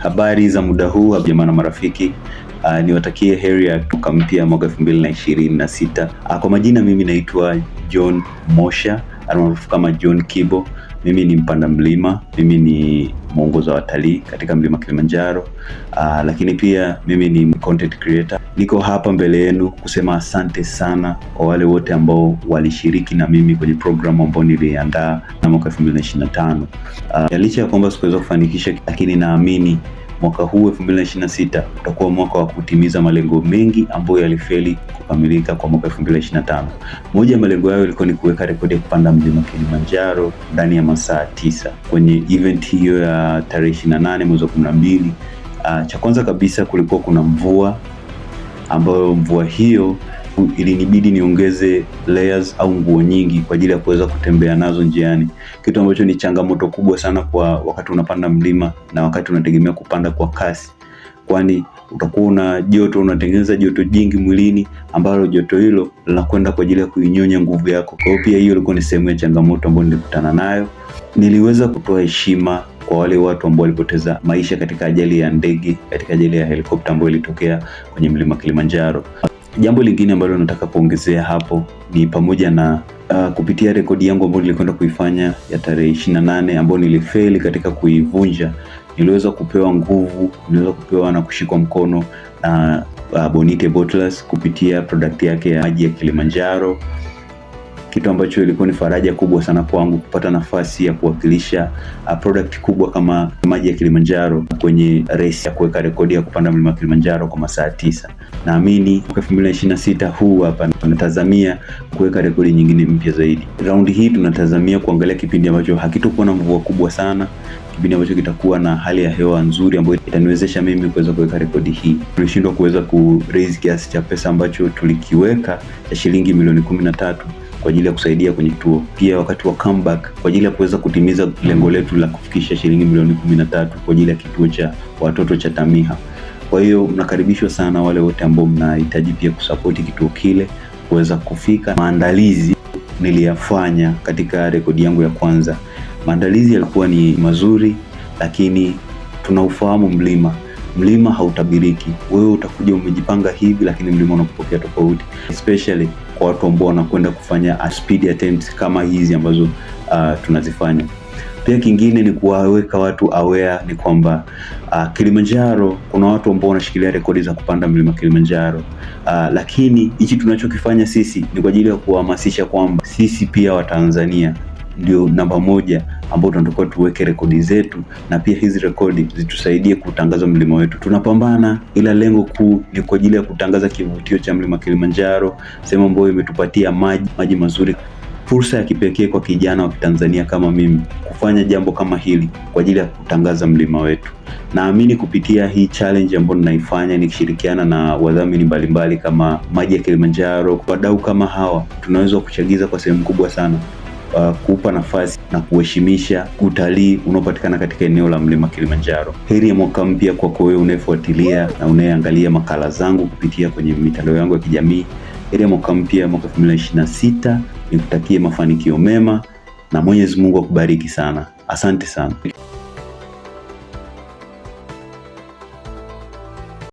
Habari za muda huu jamaa na marafiki, niwatakie heri ya mwaka mpya mwaka 2026. Kwa majina mimi naitwa John Mosha, almaarufu kama John Kibo. Mimi ni mpanda mlima, mimi ni mwongoza watalii katika mlima Kilimanjaro, lakini pia mimi ni content creator. Niko hapa mbele yenu kusema asante sana kwa wale wote ambao walishiriki na mimi kwenye programu ambayo niliandaa na mwaka 2025. Licha ya kwamba sikuweza kufanikisha, lakini naamini mwaka huu 2026 utakuwa mwaka wa kutimiza malengo mengi ambayo yalifeli kukamilika kwa mwaka 2025. Moja ya malengo hayo ilikuwa ni kuweka rekodi ya kupanda mlima Kilimanjaro ndani ya masaa 9 kwenye event hiyo ya tarehe 28 mwezi wa 12. Cha kwanza kabisa kulikuwa kuna mvua, ambayo mvua hiyo ilinibidi niongeze layers au nguo nyingi kwa ajili ya kuweza kutembea nazo njiani, kitu ambacho ni changamoto kubwa sana kwa wakati unapanda mlima na wakati unategemea kupanda kwa kasi, kwani utakuwa una joto, unatengeneza joto jingi mwilini ambalo joto hilo linakwenda kwa ajili ya kuinyonya nguvu yako. Kwa hiyo pia hiyo ilikuwa ni sehemu ya changamoto ambayo nilikutana nayo. Niliweza kutoa heshima kwa wale watu ambao walipoteza maisha katika ajali ya ndege, katika ajali ya helikopta ambayo ilitokea kwenye mlima Kilimanjaro. Jambo lingine ambalo nataka kuongezea hapo ni pamoja na kupitia rekodi yangu ambayo nilikwenda kuifanya ya tarehe 28 ambayo nilifeli katika kuivunja, niliweza kupewa nguvu, niliweza kupewa na kushikwa mkono na Bonite Bottlers kupitia product yake ya maji ya Kilimanjaro, kitu ambacho ilikuwa ni faraja kubwa sana kwangu kupata nafasi ya kuwakilisha product kubwa kama maji ya Kilimanjaro kwenye race ya kuweka rekodi ya kupanda mlima Kilimanjaro kwa masaa 9. Naamini mwaka 2026 huu hapa tunatazamia kuweka rekodi nyingine mpya zaidi. Round hii tunatazamia kuangalia kipindi ambacho hakitokuwa na mvua kubwa sana, kipindi ambacho kitakuwa na hali ya hewa nzuri ambayo itaniwezesha mimi kuweza kuweka rekodi hii. Tulishindwa kuweza ku raise kiasi cha pesa ambacho tulikiweka cha shilingi milioni 13 kwa ajili ya kusaidia kwenye kituo. Pia wakati wa comeback kwa ajili ya kuweza kutimiza lengo letu la kufikisha shilingi milioni 13 kwa ajili ya kituo cha watoto cha Tamiha. Kwa hiyo mnakaribishwa sana wale wote ambao mnahitaji pia kusupport kituo kile kuweza kufika. Maandalizi niliyafanya katika rekodi yangu ya kwanza. Maandalizi yalikuwa ni mazuri, lakini tunaufahamu mlima hautabiriki. Wewe utakuja umejipanga hivi, lakini mlima unakupokea tofauti, especially kwa watu ambao wanakwenda kufanya speed attempts kama hizi ambazo tunazifanya. Pia kingine ni kuwaweka watu aware ni kwamba Kilimanjaro kuna watu ambao wanashikilia rekodi za kupanda mlima Kilimanjaro, lakini hichi tunachokifanya sisi ni kwa ajili ya kuhamasisha kwamba sisi pia wa Tanzania ndio namba moja ambao tunatakiwa tuweke rekodi zetu, na pia hizi rekodi zitusaidie kutangaza mlima wetu. Tunapambana, ila lengo kuu ni kwa ajili ya kutangaza kivutio cha mlima Kilimanjaro, sehemu ambayo imetupatia maji mazuri. Fursa ya kipekee kwa kijana wa Tanzania kama mimi kufanya jambo kama hili kwa ajili ya kutangaza mlima wetu. Naamini kupitia hii challenge ambayo ninaifanya nikishirikiana na wadhamini mbalimbali kama maji ya Kilimanjaro, wadau kama hawa, tunaweza kuchagiza kwa sehemu kubwa sana kuupa nafasi na kuheshimisha utalii unaopatikana katika eneo la mlima Kilimanjaro. Heri ya mwaka mpya kwako wewe unayefuatilia na unayeangalia makala zangu kupitia kwenye mitandao yangu ya kijamii. Heri ya mwaka mpya mwaka 2026, nikutakie mafanikio mema na Mwenyezi Mungu akubariki sana. Asante sana.